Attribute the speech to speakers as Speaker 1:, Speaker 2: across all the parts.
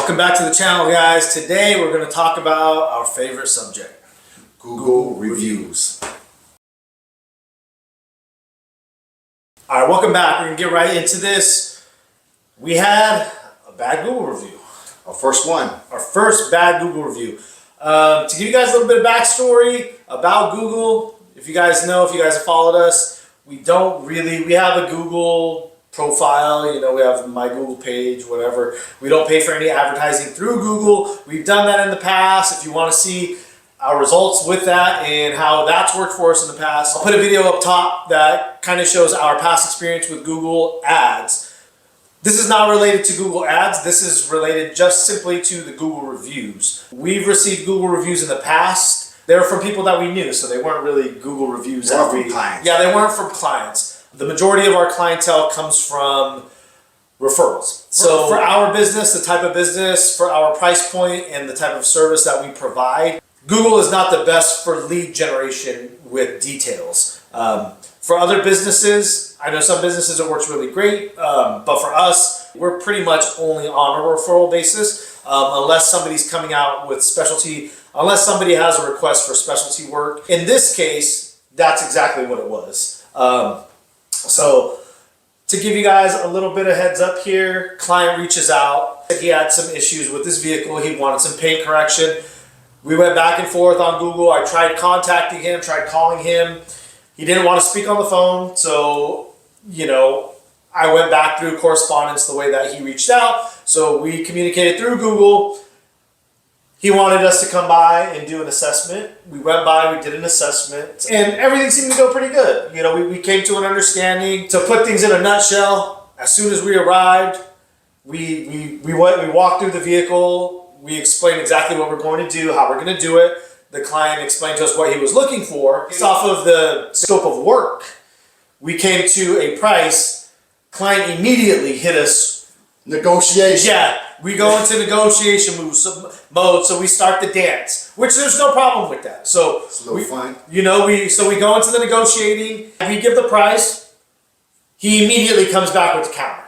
Speaker 1: Welcome back to the channel, guys. Today we're going to talk about our favorite subject,
Speaker 2: Google reviews.
Speaker 1: All right, welcome back. We're going to get right into this. We had a bad Google review.
Speaker 2: Our first one.
Speaker 1: Our first bad Google review. To give you guys a little bit of backstory about Google, if you guys know, if you guys have followed us, we have a Google profile, we have my Google page, whatever. We don't pay for any advertising through Google. We've done that in the past. If you want to see our results with that and how that's worked for us in the past, I'll put a video up top that kind of shows our past experience with Google Ads. This is not related to Google Ads. This is related just simply to the Google reviews. We've received Google reviews in the past. They were from people that we knew, so they weren't really Google reviews.
Speaker 2: They weren't from clients.
Speaker 1: Yeah, they weren't from clients. The majority of our clientele comes from referrals. So for our business, the type of business, for our price point, and the type of service that we provide, Google is not the best for lead generation with details. For other businesses, I know some businesses it works really great, but for us, we're pretty much only on a referral basis, unless somebody's coming out with specialty, unless somebody has a request for specialty work. In this case, that's exactly what it was. So to give you guys a little bit of heads up here, client reaches out. He had some issues with his vehicle. He wanted some paint correction. We went back and forth on Google. I tried contacting him, tried calling him. He didn't want to speak on the phone. So, I went back through correspondence the way that he reached out. So we communicated through Google. He wanted us to come by and do an assessment. We went by, we did an assessment, and everything seemed to go pretty good. We came to an understanding. To put things in a nutshell, as soon as we arrived, we walked through the vehicle. We explained exactly what we're going to do, how we're going to do it. The client explained to us what he was looking for. Based off of the scope of work, we came to a price. Client immediately hit us.
Speaker 2: Negotiation.
Speaker 1: Yeah, we go into negotiation mode, so we start the dance, which there's no problem with that. So
Speaker 2: it's a little fun.
Speaker 1: We go into the negotiating. We give the price. He immediately comes back with the counter.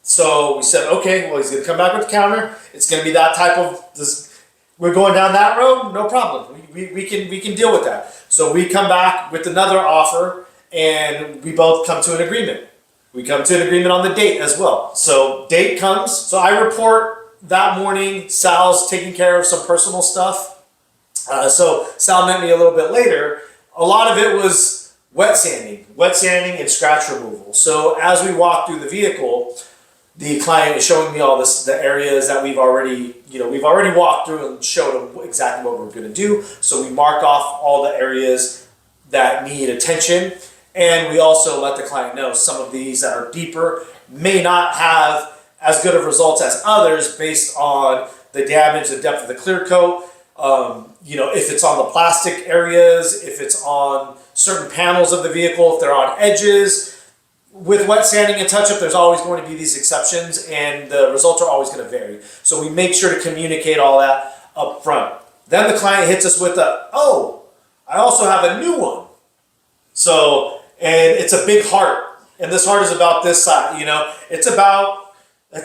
Speaker 1: So we said, okay, well, he's going to come back with the counter. It's going to be that type of this. We're going down that road. No problem. We can deal with that. So we come back with another offer, and we both come to an agreement. We come to an agreement on the date as well. So date comes. So I report that morning. Sal's taking care of some personal stuff. So Sal met me a little bit later. A lot of it was wet sanding and scratch removal. So as we walk through the vehicle, the client is showing me all the areas that we've already walked through and showed them exactly what we're going to do. So we mark off all the areas that need attention. And we also let the client know some of these that are deeper may not have as good of results as others based on the damage, the depth of the clear coat, if it's on the plastic areas, if it's on certain panels of the vehicle, if they're on edges. With wet sanding and touch-up, there's always going to be these exceptions, and the results are always going to vary. So we make sure to communicate all that up front. Then the client hits us with I also have a new one. So, and it's a big heart, and this heart is about this side. It's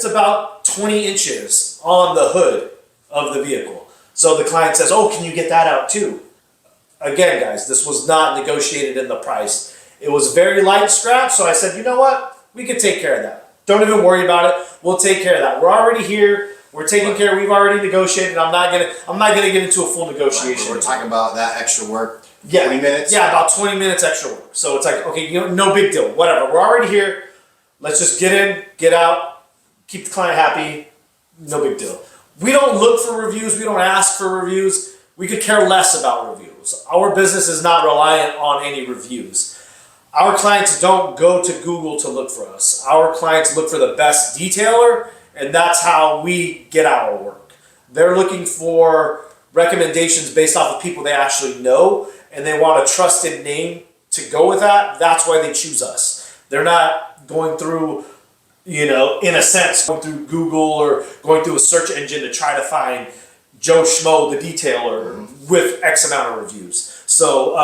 Speaker 1: about 20 inches on the hood of the vehicle. So the client says, "Oh, can you get that out too?" Again, guys, this was not negotiated in the price. It was very light scratch, so I said, "You know what? We can take care of that. Don't even worry about it. We'll take care of that. We're already here. We're taking care. We've already negotiated. I'm not gonna get into a full negotiation.
Speaker 2: Right, we're talking about that extra work.
Speaker 1: Yeah,
Speaker 2: 20 minutes?
Speaker 1: Yeah, about 20 minutes extra work. So it's like, okay, no big deal. Whatever. We're already here. Let's just get in, get out, keep the client happy. No big deal. We don't look for reviews. We don't ask for reviews. We could care less about reviews. Our business is not reliant on any reviews. Our clients don't go to Google to look for us. Our clients look for the best detailer, and that's how we get our work. They're looking for recommendations based off of people they actually know, and they want a trusted name to go with that. That's why they choose us. They're not going through, in a sense, going through Google or going through a search engine to try to find Joe Schmo, the detailer, with X amount of reviews. So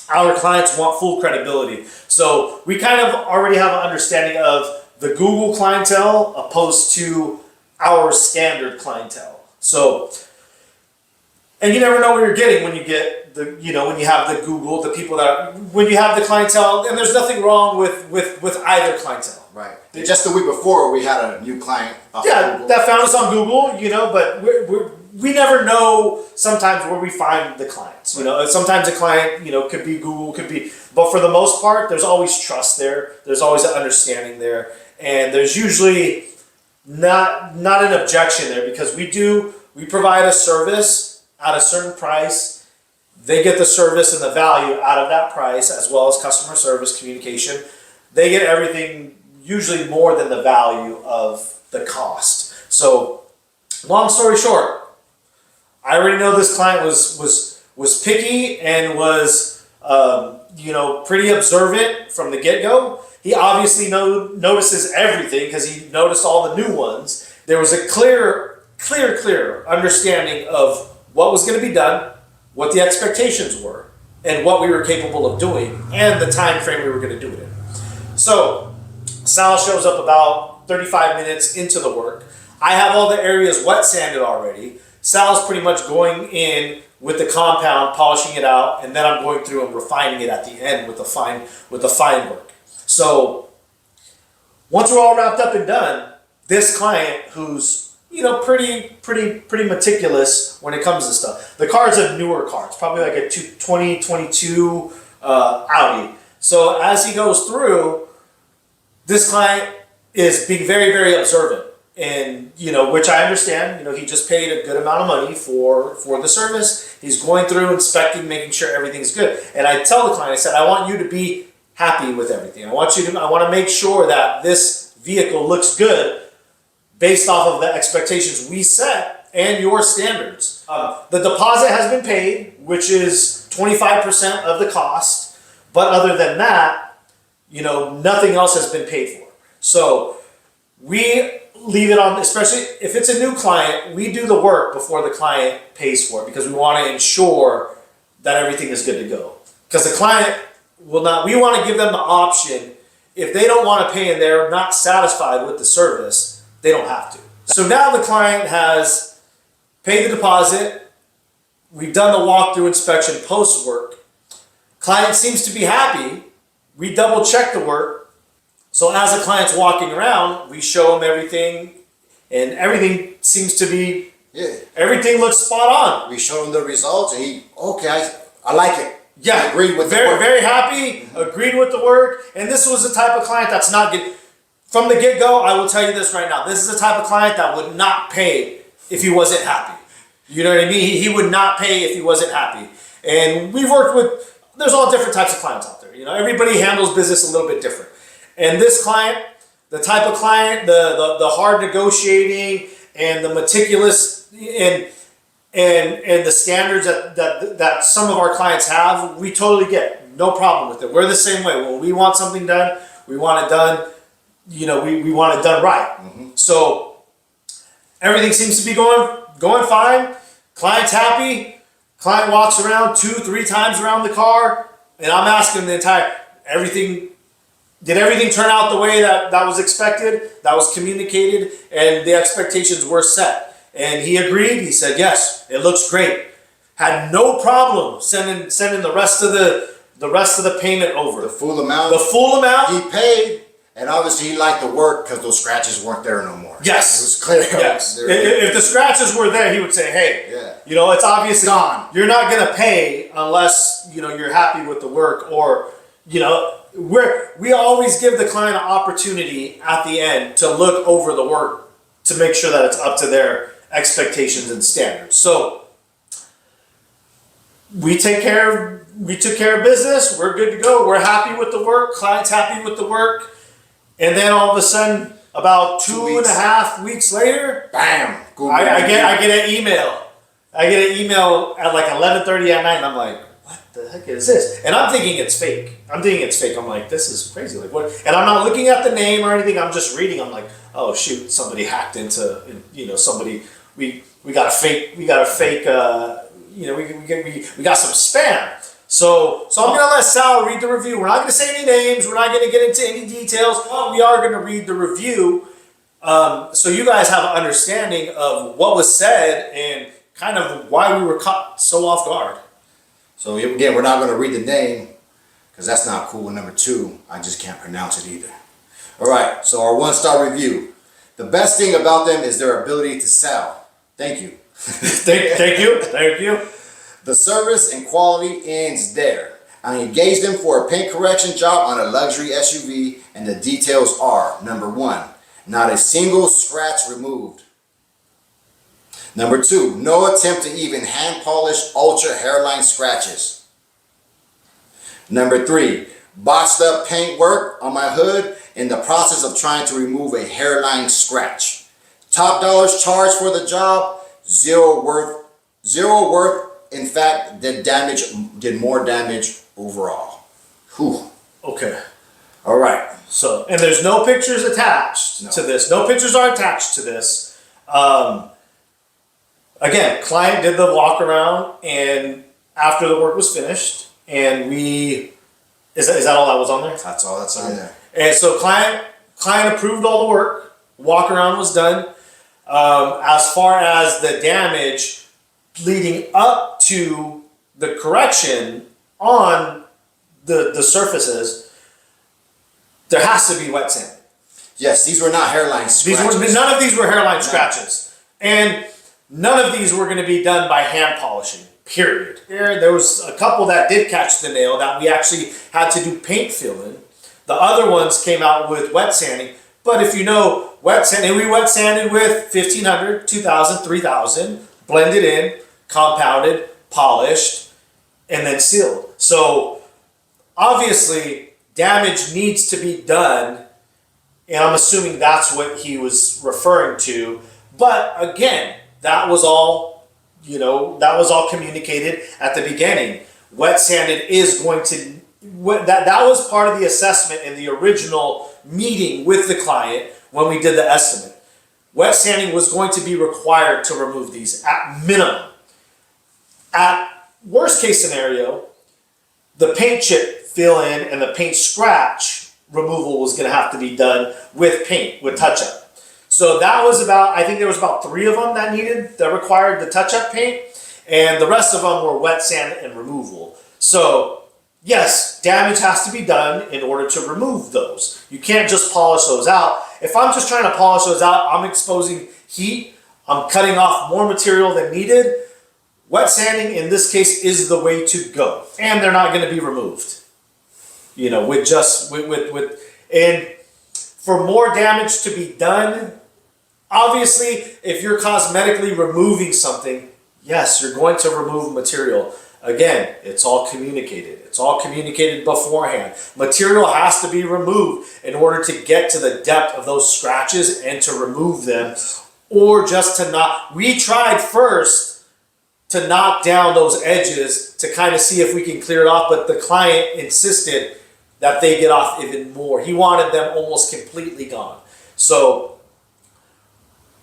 Speaker 1: our clients want full credibility. So we kind of already have an understanding of the Google clientele opposed to our standard clientele. So, and you never know what you're getting when you get the, you know, when you have the Google, the people that, when you have the clientele, and there's nothing wrong with either clientele.
Speaker 2: Right. Just the week before, we had a new client.
Speaker 1: Yeah, that found us on Google, you know, but we never know sometimes where we find the clients. You know, sometimes a client, you know, could be Google, could be, but for the most part, there's always trust there. There's always an understanding there, and there's usually not an objection there because we provide a service at a certain price. They get the service and the value out of that price, as well as customer service, communication. They get everything, usually more than the value of the cost. So, long story short, I already know this client was picky and was you know, pretty observant from the get-go. He obviously notices everything because he noticed all the new ones. There was a clear understanding of what was going to be done, what the expectations were, and what we were capable of doing, and the time frame we were going to do it in. So Sal shows up about 35 minutes into the work. I have all the areas wet sanded already. Sal's pretty much going in with the compound, polishing it out, and then I'm going through and refining it at the end with the fine work. So once we're all wrapped up and done, this client who's, you know, pretty meticulous when it comes to stuff. The car's a newer car. It's probably like a 2022 Audi. So as he goes through, this client is being very observant. And, you know, which I understand, you know, he just paid a good amount of money for the service. He's going through, inspecting, making sure everything's good. And I tell the client, I said, I want you to be happy with everything. I want to make sure that this vehicle looks good based off of the expectations we set and your standards. The deposit has been paid, which is 25% of the cost. But other than that, you know, nothing else has been paid for. So we leave it on, especially if it's a new client, we do the work before the client pays for it because we want to ensure that everything is good to go. Because the client will not, we want to give them the option, if they don't want to pay and they're not satisfied with the service, they don't have to. So now the client has paid the deposit, we've done the walkthrough inspection post work, client seems to be happy, we double check the work. So as the client's walking around, we show him everything, and everything seems to be, everything looks spot on.
Speaker 2: We showed him the results, and he, okay, I like it.
Speaker 1: Yeah,
Speaker 2: I agreed with the work.
Speaker 1: Very happy, agreed with the work, and this was the type of client that's not good. From the get-go, I will tell you this right now, this is the type of client that would not pay if he wasn't happy. You know what I mean? He would not pay if he wasn't happy. And we've worked with, there's all different types of clients out there. You know, everybody handles business a little bit different. And this client, the type of client, the hard negotiating and the meticulous and the standards that some of our clients have, we totally get. No problem with it. We're the same way. When we want something done, we want it done, you know, we want it done right. Mm-hmm. So everything seems to be going fine. Client's happy. Client walks around 2-3 times around the car, and I'm asking did everything turn out the way that was expected, that was communicated, and the expectations were set? And he agreed. He said, yes, it looks great. Had no problem sending the rest of the payment over.
Speaker 2: The full amount.
Speaker 1: The full amount.
Speaker 2: He paid, and obviously he liked the work because those scratches weren't there no more.
Speaker 1: Yes.
Speaker 2: It was clear.
Speaker 1: Yes. If the scratches were there, he would say, hey, you know, it's obviously
Speaker 2: gone.
Speaker 1: You're not going to pay unless, you know, you're happy with the work, or, you know, we always give the client an opportunity at the end to look over the work to make sure that it's up to their expectations and standards. So we took care of business. We're good to go. We're happy with the work. Client's happy with the work. And then all of a sudden, about 2.5 weeks later,
Speaker 2: bam!
Speaker 1: I get an email. I get an email at like 11:30 at night, and I'm like, what the heck is this? And I'm thinking it's fake. I'm like, this is crazy. Like what? And I'm not looking at the name or anything. I'm just reading. I'm like, oh shoot, somebody hacked into, you know, somebody. We got a fake. You know, we got some spam. So I'm gonna let Sal read the review. We're not gonna say any names. We're not gonna get into any details. But we are gonna read the review, So you guys have an understanding of what was said and kind of why we were caught so off guard.
Speaker 2: So again, we're not going to read the name because that's not cool. And number two, I just can't pronounce it either. All right, so our 1-star review. The best thing about them is their ability to sell. Thank you.
Speaker 1: Thank you.
Speaker 2: The service and quality ends there. I engaged them for a paint correction job on a luxury SUV, and the details are: number 1, not a single scratch removed. Number 2, no attempt to even hand polish ultra hairline scratches. Number 3, botched up paint work on my hood in the process of trying to remove a hairline scratch. Top dollars charged for the job, zero worth. In fact, did more damage overall. Whew.
Speaker 1: Okay.
Speaker 2: All right.
Speaker 1: So, and there's no pictures attached to this. No pictures are attached to this. Again, client did the walk around, and after the work was finished, and is that all that was on there?
Speaker 2: That's all that's on there.
Speaker 1: And so client approved all the work. Walk around was done. As far as the damage leading up to the correction on the surfaces, there has to be wet sand.
Speaker 2: Yes, these were not hairline scratches.
Speaker 1: None of these were hairline scratches. And none of these were going to be done by hand polishing, period. There was a couple that did catch the nail that we actually had to do paint filling. The other ones came out with wet sanding. But if you know wet sanding, we wet sanded with 1500, 2000, 3000, blended in, compounded, polished, and then sealed. So obviously damage needs to be done, and I'm assuming that's what he was referring to. But again, that was all communicated at the beginning. Wet sanded is going to, that was part of the assessment in the original meeting with the client when we did the estimate. Wet sanding was going to be required to remove these at minimum. At worst case scenario, the paint chip fill in and the paint scratch removal was going to have to be done with paint, with touch-up. So that was I think there was about 3 of them that required the touch-up paint, and the rest of them were wet sand and removal. So yes, damage has to be done in order to remove those. You can't just polish those out. If I'm just trying to polish those out, I'm exposing heat, I'm cutting off more material than needed. Wet sanding in this case is the way to go, and they're not going to be removed. And for more damage to be done, obviously, if you're cosmetically removing something, yes, you're going to remove material. Again, it's all communicated. It's all communicated beforehand. Material has to be removed in order to get to the depth of those scratches and to remove them, or just to not. We tried first to knock down those edges to kind of see if we can clear it off, but the client insisted that they get off even more. He wanted them almost completely gone. So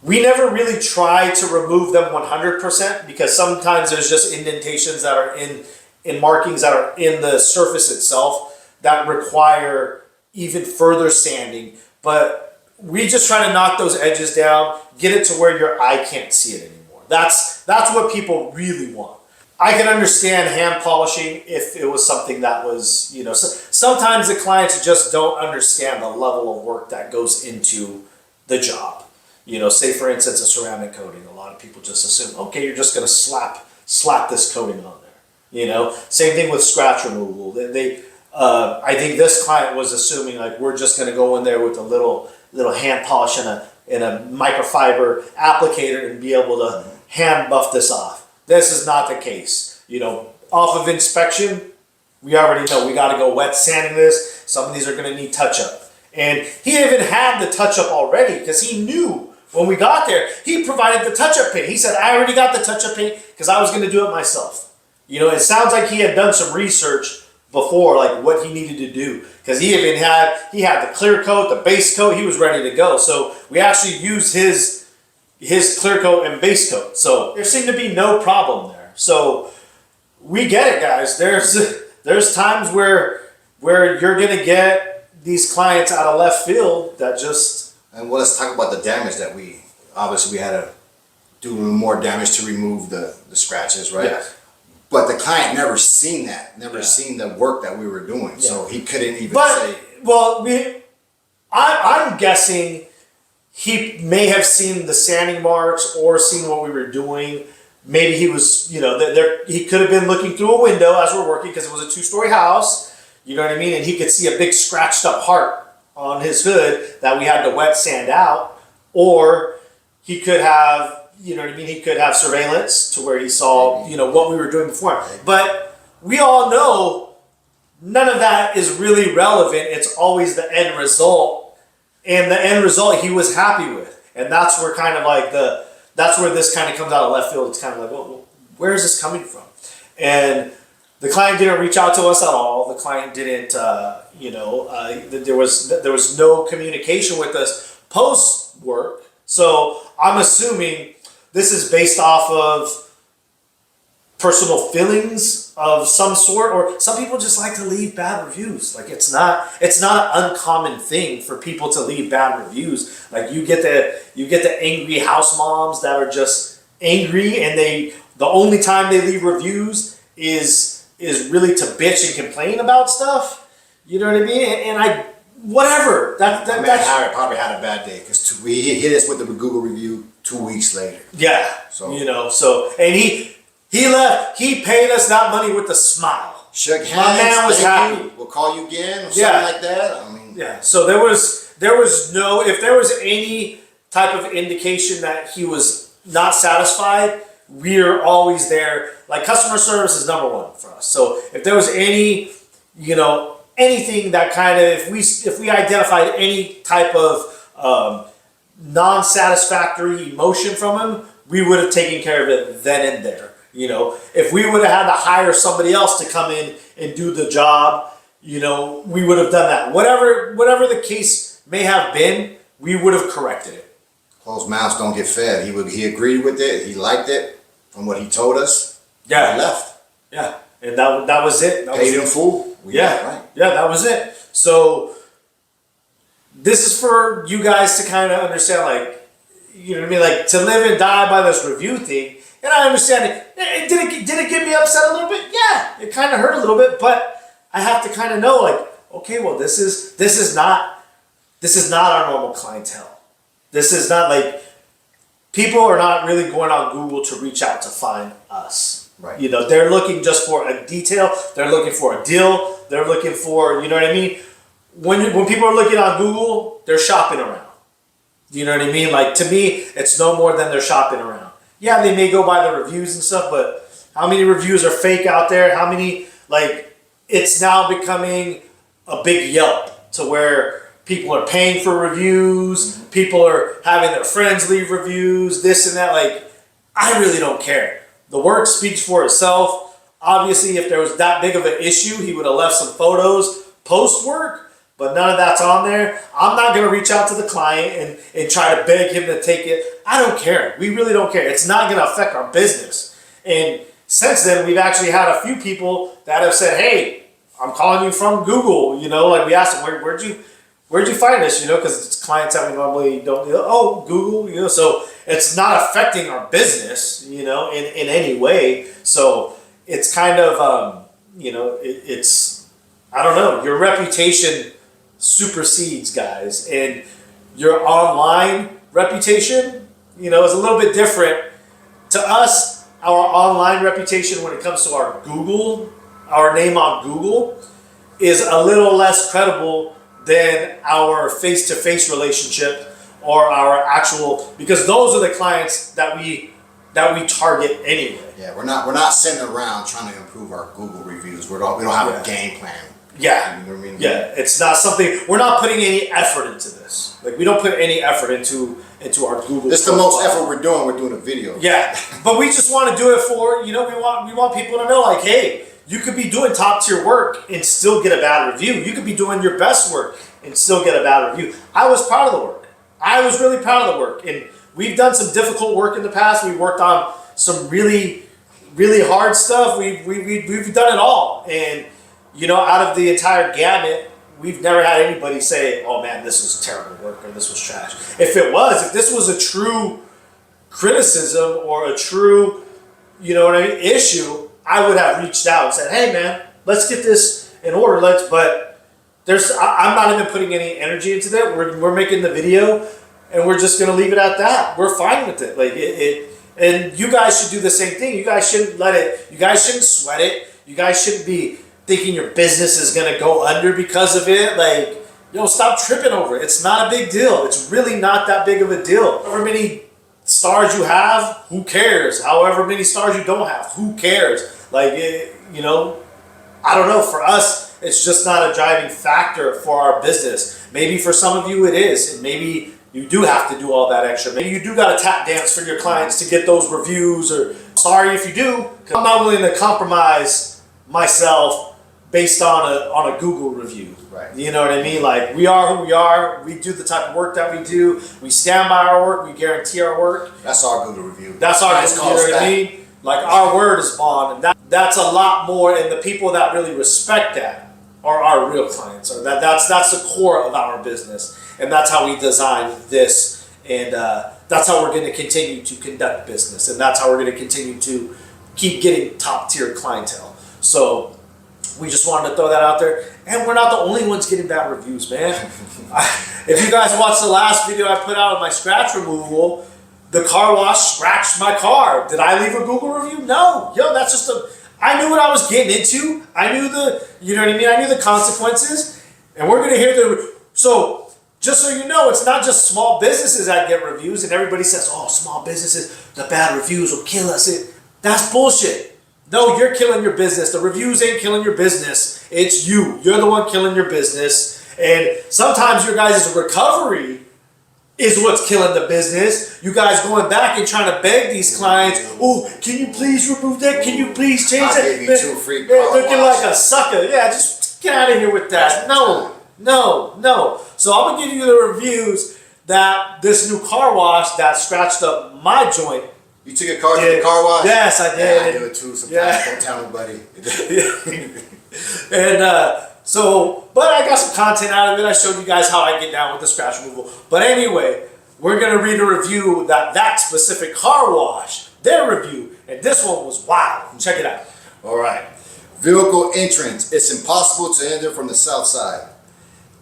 Speaker 1: we never really tried to remove them 100% because sometimes there's just indentations that are in markings that are in the surface itself that require even further sanding. But we just try to knock those edges down, get it to where your eye can't see it anymore. That's what people really want. I can understand hand polishing if it was something that was, sometimes the clients just don't understand the level of work that goes into the job. Say for instance, a ceramic coating. A lot of people just assume, okay, you're just going to slap this coating on there. Same thing with scratch removal. I think this client was assuming like we're just going to go in there with a little hand polish and a microfiber applicator and be able to hand buff this off. This is not the case. Off of inspection, we already know we got to go wet sanding this. Some of these are going to need touch up. And he even had the touch up already because he knew when we got there, he provided the touch up paint. He said, I already got the touch up paint because I was going to do it myself. It sounds like he had done some research before, like what he needed to do. Because he had the clear coat, the base coat, he was ready to go. So we actually used his clear coat and base coat. So there seemed to be no problem there. So we get it, guys. There's times where you're gonna get these clients out of left field that just
Speaker 2: And well, let's talk about the damage that we had to do more damage to remove the scratches, right?
Speaker 1: Yes.
Speaker 2: But the client never seen that, never
Speaker 1: Yeah.
Speaker 2: seen the work that we were doing, so he couldn't even
Speaker 1: But
Speaker 2: say.
Speaker 1: well, I'm guessing he may have seen the sanding marks or seen what we were doing. Maybe he was, he could have been looking through a window as we're working because it was a 2-story house. You know what I mean? And he could see a big scratched up heart on his hood that we had to wet sand out. Or he could have, you know what I mean? He could have surveillance to where he saw, what we were doing before. But we all know none of that is really relevant. It's always the end result. And the end result he was happy with. And that's where kind of like that's where this kind of comes out of left field. It's kind of like, well, where is this coming from? And the client didn't reach out to us at all. The client didn't, there was no communication with us post work. So I'm assuming this is based off of personal feelings of some sort, or some people just like to leave bad reviews. Like it's not an uncommon thing for people to leave bad reviews. Like you get the angry house moms that are just angry, and the only time they leave reviews is really to bitch and complain about stuff. You know what I mean? And whatever.
Speaker 2: Harry probably had a bad day because he hit us with the Google review 2 weeks later.
Speaker 1: Yeah.
Speaker 2: So
Speaker 1: and he left. He paid us that money with a smile.
Speaker 2: Shook hands.
Speaker 1: My man was happy.
Speaker 2: We'll call you again or something like that. I mean,
Speaker 1: yeah. So there was no, if there was any type of indication that he was not satisfied, we're always there. Like customer service is number one for us. So if there was any, anything that kind of, if we identified any type of non-satisfactory emotion from him, we would have taken care of it then and there. If we would have had to hire somebody else to come in and do the job, we would have done that. Whatever the case may have been, we would have corrected it.
Speaker 2: Closed mouths don't get fed. He agreed with it. He liked it from what he told us.
Speaker 1: Yeah.
Speaker 2: He left.
Speaker 1: Yeah. And that was it.
Speaker 2: Paid in full.
Speaker 1: Yeah. That was it. So this is for you guys to kind of understand, like, you know what I mean? Like, to live and die by this review thing. And I understand it. Did it get me upset a little bit? Yeah. It kind of hurt a little bit, but I have to kind of know, like, okay, well, this is not our normal clientele. This is not like, people are not really going on Google to reach out to find us.
Speaker 2: Right.
Speaker 1: They're looking just for a detail. They're looking for a deal. They're looking for, you know what I mean? When people are looking on Google, they're shopping around. You know what I mean? Like, to me, it's no more than they're shopping around. Yeah, they may go by the reviews and stuff, but how many reviews are fake out there? How many, like, it's now becoming a big Yelp to where people are paying for reviews. Mm-hmm. People are having their friends leave reviews, this and that. Like, I really don't care. The work speaks for itself. Obviously, if there was that big of an issue, he would have left some photos post-work, but none of that's on there. I'm not going to reach out to the client and try to beg him to take it. I don't care. We really don't care. It's not going to affect our business. And since then, we've actually had a few people that have said, hey, I'm calling you from Google. Like we asked them, where'd you find this? Because it's clients that we normally don't, Google, so it's not affecting our business, in any way. So it's kind of, it's, I don't know, your reputation supersedes, guys, and your online reputation, is a little bit different. To us, our online reputation when it comes to our name on Google is a little less credible than our face-to-face relationship or our actual, because those are the clients that we target anyway.
Speaker 2: Yeah, we're not sitting around trying to improve our Google reviews. We don't have a game plan.
Speaker 1: Yeah.
Speaker 2: You know what I mean?
Speaker 1: Yeah, it's not something, we're not putting any effort into this. Like, we don't put any effort into our Google.
Speaker 2: This is the most effort we're doing a video.
Speaker 1: Yeah, but we just want to do it for, we want people to know, like, hey, you could be doing top tier work and still get a bad review. You could be doing your best work and still get a bad review. I was proud of the work. I was really proud of the work. And we've done some difficult work in the past. We've worked on some really, really hard stuff. We've done it all. And, out of the entire gamut, we've never had anybody say, "Oh man, this was terrible work" or "This was trash." If this was a true criticism or a true, you know what I mean, issue, I would have reached out and said, "Hey man, let's get this in order." But I'm not even putting any energy into that. We're making the video, and we're just gonna leave it at that. We're fine with it. Like and you guys should do the same thing. You guys shouldn't let it. You guys shouldn't sweat it. You guys shouldn't be thinking your business is gonna go under because of it. Like, stop tripping over it. It's not a big deal. It's really not that big of a deal. However many stars you have, who cares? However many stars you don't have, who cares? Like, I don't know. For us, it's just not a driving factor for our business. Maybe for some of you it is, and maybe you do have to do all that extra. Maybe you do got to tap dance for your clients to get those reviews, or sorry if you do. I'm not willing to compromise myself based on a Google review.
Speaker 2: Right.
Speaker 1: You know what I mean? Like, we are who we are. We do the type of work that we do. We stand by our work. We guarantee our work.
Speaker 2: That's our Google review.
Speaker 1: That's our Google, you know what I mean? Like, our word is bond, and that's a lot more. And the people that really respect that are our real clients. Or that's the core of our business, and that's how we design this, and that's how we're going to continue to conduct business, and that's how we're going to continue to keep getting top tier clientele. So we just wanted to throw that out there, and we're not the only ones getting bad reviews, man. If you guys watched the last video I put out of my scratch removal, the car wash scratched my car. Did I leave a Google review? No. That's just I knew what I was getting into. I knew you know what I mean? I knew the consequences, and we're gonna hear so just so you know, it's not just small businesses that get reviews, and everybody says, "Oh, small businesses, the bad reviews will kill us." That's bullshit. No, you're killing your business. The reviews ain't killing your business. It's you. You're the one killing your business. And sometimes your guys' recovery is what's killing the business. You guys going back and trying to beg these clients, "Oh, can you please remove that? Can you please change that?"
Speaker 2: I'll give you 2 free car
Speaker 1: looking
Speaker 2: washes.
Speaker 1: like a sucker. Yeah, just get out of here with that. No. So I'm gonna give you the reviews that this new car wash that scratched up my joint.
Speaker 2: You took a car to the car wash?
Speaker 1: Yes, I did.
Speaker 2: Yeah, I do it too sometimes. Don't tell nobody.
Speaker 1: And but I got some content out of it. I showed you guys how I get down with the scratch removal. But anyway, we're gonna read a review that specific car wash, their review, and this one was wild. Check it out.
Speaker 2: All right. Vehicle entrance. It's impossible to enter from the south side.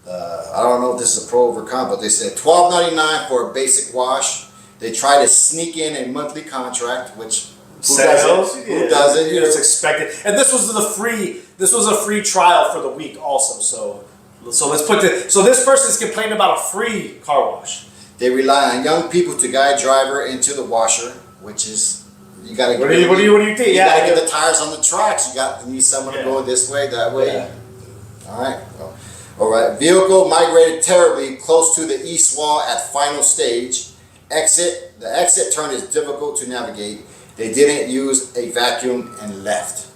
Speaker 2: I don't know if this is a pro or con, but they said $12.99 for a basic wash. They try to sneak in a monthly contract, which who doesn't? Who doesn't?
Speaker 1: It's expected. And this was a free trial for the week also. So let's put so this person's complaining about a free car wash.
Speaker 2: They rely on young people to guide driver into the washer, which is you gotta.
Speaker 1: What do you think?
Speaker 2: You gotta get the tires on the tracks. You need someone to go this way, that way.
Speaker 1: Yeah.
Speaker 2: All right. Well, all right. Vehicle migrated terribly close to the east wall at final stage. The exit turn is difficult to navigate. They didn't use a vacuum and left.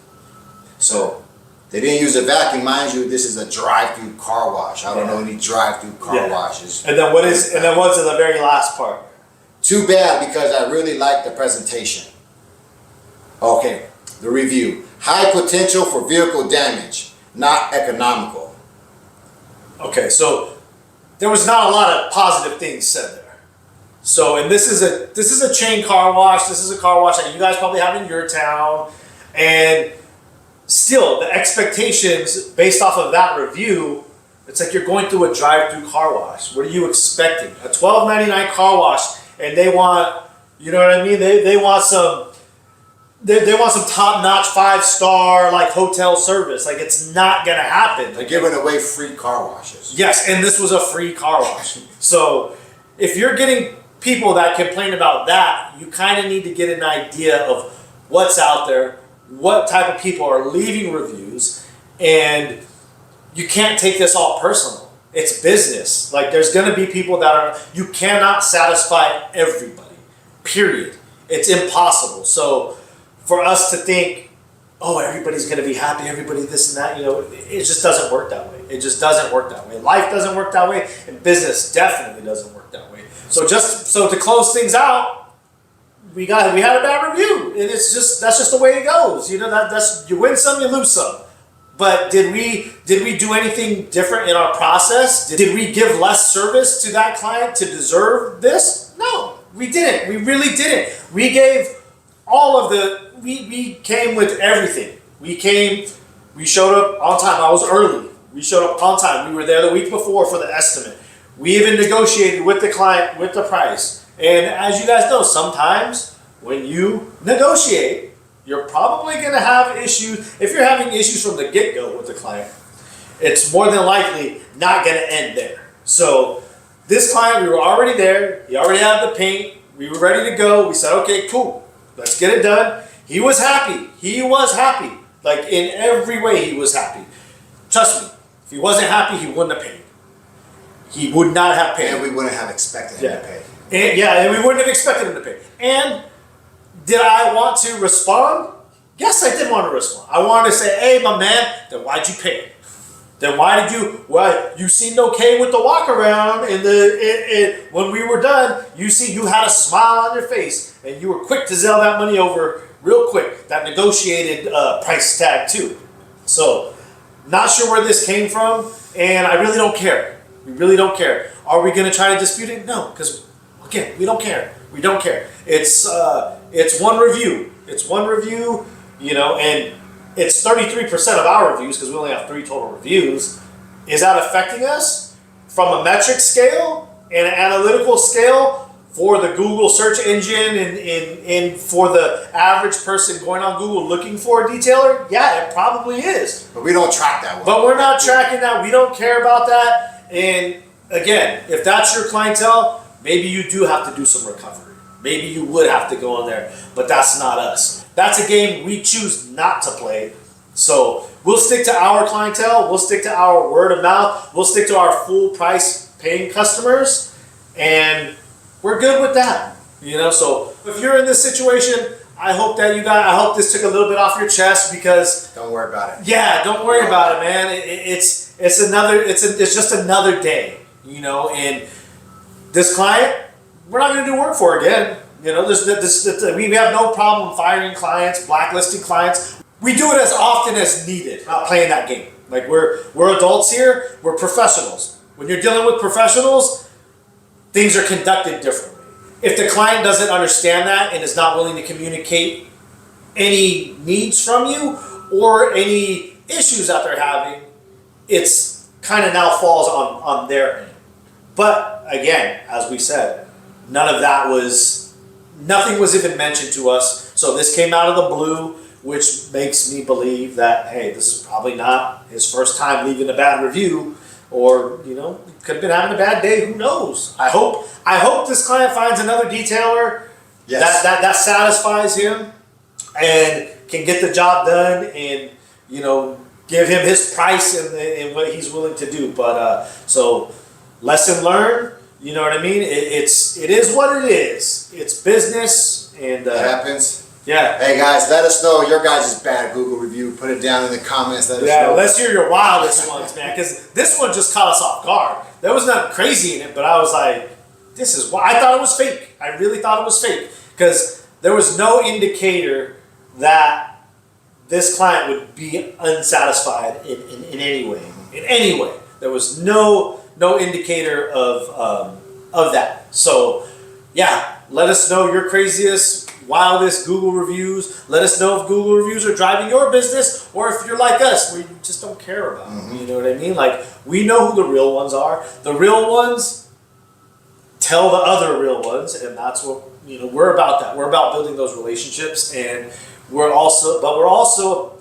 Speaker 2: So they didn't use a vacuum. Mind you, this is a drive-through car wash. I don't know any drive-through car washes.
Speaker 1: And then what's in the very last part?
Speaker 2: Too bad, because I really like the presentation. Okay, the review. High potential for vehicle damage, not economical.
Speaker 1: Okay, so there was not a lot of positive things said there. So, and this is a chain car wash. This is a car wash that you guys probably have in your town, and still the expectations based off of that review, it's like you're going through a drive-through car wash. What are you expecting? A $12.99 car wash, and they want, you know what I mean? They want some. They want some top-notch 5-star like hotel service. Like, it's not gonna happen.
Speaker 2: They're giving away free car washes.
Speaker 1: Yes, and this was a free car wash. So if you're getting people that complain about that, you kind of need to get an idea of what's out there, what type of people are leaving reviews, and you can't take this all personal. It's business. Like, there's going to be people you cannot satisfy everybody, period. It's impossible. So for us to think, oh, everybody's going to be happy, everybody this and that, it just doesn't work that way. It just doesn't work that way. Life doesn't work that way, and business definitely doesn't work that way. So to close things out, we had a bad review, and that's just the way it goes. That's you win some, you lose some. But did we do anything different in our process? Did we give less service to that client to deserve this? No, we didn't. We really didn't. We gave all of the, we came with everything. We showed up on time. I was early. We showed up on time. We were there the week before for the estimate. We even negotiated with the client with the price. And as you guys know, sometimes when you negotiate, you're probably going to have issues. If you're having issues from the get-go with the client, it's more than likely not going to end there. So this client, we were already there. He already had the paint. We were ready to go. We said, okay, cool. Let's get it done. He was happy. He was happy. Like in every way, he was happy. Trust me, if he wasn't happy, he wouldn't have paid. He would not have paid.
Speaker 2: And we wouldn't have expected him to pay.
Speaker 1: And we wouldn't have expected him to pay. And did I want to respond? Yes, I did want to respond. I wanted to say, hey, my man, then why'd you pay? Then why you seemed okay with the walk around and when we were done, you had a smile on your face and you were quick to sell that money over real quick. That negotiated price tag too. So, not sure where this came from, and I really don't care. We really don't care. Are we going to try to dispute it? No, because again, we don't care. We don't care. It's one review. It's one review, and it's 33% of our reviews because we only have 3 total reviews. Is that affecting us from a metric scale and an analytical scale for the Google search engine and for the average person going on Google looking for a detailer? Yeah, it probably is.
Speaker 2: But we don't track that one.
Speaker 1: But we're not tracking that. We don't care about that. And again, if that's your clientele, maybe you do have to do some recovery. Maybe you would have to go in there, but that's not us. That's a game we choose not to play. So we'll stick to our clientele. We'll stick to our word of mouth. We'll stick to our full price paying customers. And we're good with that. So if you're in this situation, I hope this took a little bit off your chest because
Speaker 2: don't worry about it.
Speaker 1: Yeah, don't worry about it, man. It's just another day, and this client, we're not going to do work for again. We have no problem firing clients, blacklisting clients. We do it as often as needed. Not playing that game. Like we're adults here. We're professionals. When you're dealing with professionals, things are conducted differently. If the client doesn't understand that and is not willing to communicate any needs from you or any issues that they're having, it's kind of now falls on their end. But again, as we said, nothing was even mentioned to us. So this came out of the blue, which makes me believe that, hey, this is probably not his first time leaving a bad review, or could have been having a bad day. Who knows? I hope this client finds another detailer that satisfies him and can get the job done and give him his price and what he's willing to do. But so lesson learned. You know what I mean? It is what it is. It's business, and
Speaker 2: it happens.
Speaker 1: Yeah.
Speaker 2: Hey guys, let us know your guys' bad Google review. Put it down in the comments. Let us know.
Speaker 1: Let's hear your wildest ones, man. Because this one just caught us off guard. There was nothing crazy in it, but I was like, "This is why." I thought it was fake. I really thought it was fake because there was no indicator that this client would be unsatisfied in any way. In any way, there was no indicator of that. So, yeah, let us know your craziest, wildest Google reviews. Let us know if Google reviews are driving your business, or if you're like us, where you just don't care about them. You know what I mean? Like, we know who the real ones are. The real ones tell the other real ones, and that's what we're about. That we're about building those relationships, and we're also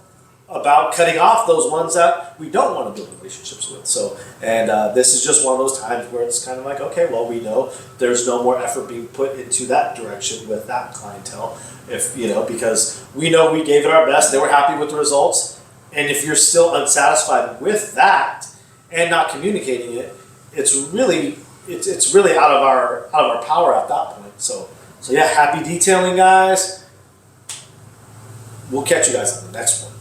Speaker 1: about cutting off those ones that we don't want to build relationships with. So, and this is just one of those times where it's kind of like, okay, well, we know there's no more effort being put into that direction with that clientele, because we know we gave it our best. They were happy with the results, and if you're still unsatisfied with that and not communicating it, it's really out of our power at that point. So yeah, happy detailing, guys. We'll catch you guys on the next one.